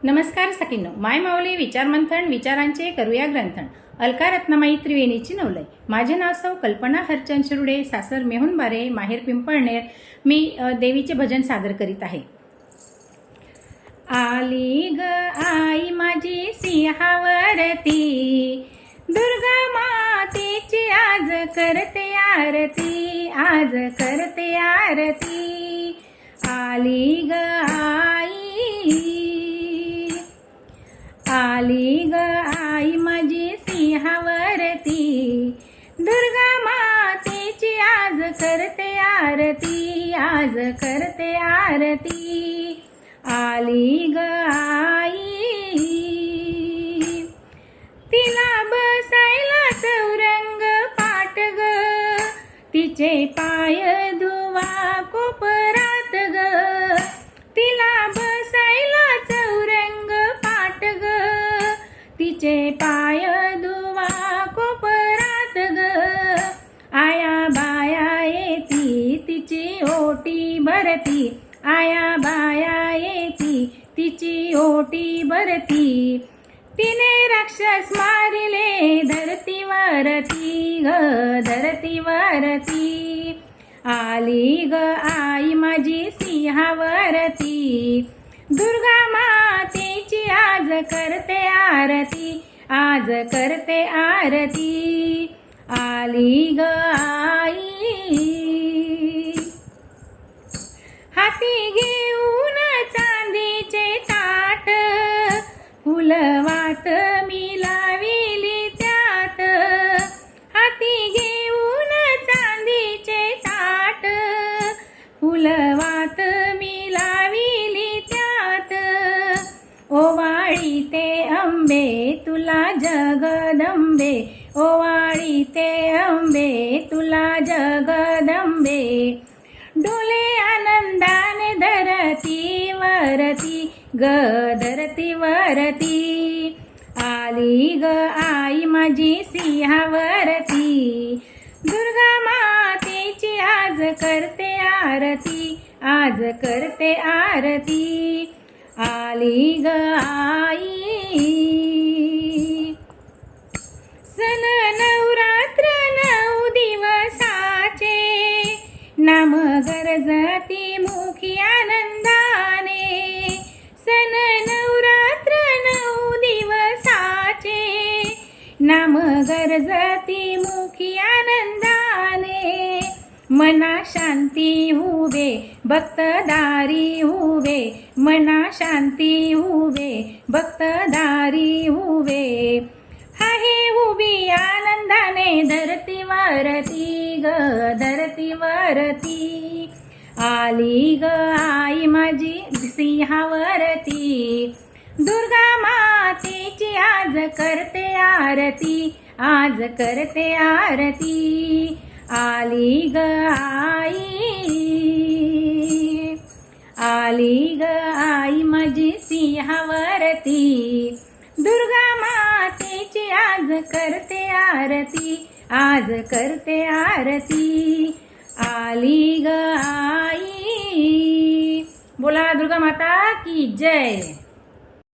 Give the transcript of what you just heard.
नमस्कार सखींनो, माय माऊली विचार मंथन विचारांचे करूया ग्रंथन. अलका रत्नमाई त्रिवेणीची नवलय. माझे नाव सौ कल्पना हरचंद शिरुडे, सासर मेहुणबारे, माहेर पिंपळनेर. मी देवीचे भजन सादर करीत आहे. आली ग आई माझी सिंहावरती, दुर्गा मातेची आज करते आरती, आज करते आरती. आली ग आई, आली ग आई माझी सिंहावरती, दुर्गा मातेची आज करते आरती, आज करते आरती. आली ग आई, तिला बसायला चौरंग पाट ग, तिचे पाय धुवा कोपरात ग, तिला बसायला चौरंग पाट ग, तिचे पाय धुवा कोपरात ग. आया बाया येती तिची ओटी भरती, आया बाया येती तिची ओटी भरती. तिने राक्षस मारिले धरतीवरती ग, धरतीवरती. आली ग आई माझी सिंहावरती, दुर्गा मातेची आज करते आरती, आज करते आरती. आली ग आई, हाती घेऊन चांदीचे ताट, फुलवात मी लाविली त्यात, हाती घेऊन चांदीचे ताट, फुलवात मी लाविली त्यात. ओवाळीते अंबे तुला जगदंबे, ओवाळीते अंबे तुला जगदंबे. डोले आनंदाने धरती वरती ग, धरती वरती. आली ग आई माझी सिंहावरती, दुर्गा मातेची आज करते आरती, आज करते आरती. आली ग आई, सन नवरात्र 9 दिवसाचे, नाम गरजती मुखी आनंदाने. सन नवरात्र 9 दिवसाचे, नाम गरजती मुखी आनंदाने. मना शांती हुवे भक्तदारी हुवे, मना शांती हुवे भक्तदारी हुवे. आहे उभी आनंदाने धरतीवरती ग, धरतीवरती. आली ग आई माझी सिंहावरती, दुर्गा मातेची आज करते आरती, आज करते आरती. आली ग आई, आली ग आई माझी सिंहावरती, दुर्गा मातेची आज करते आरती, आज करते आरती. आली ग आई. बोला दुर्गा माता की जय.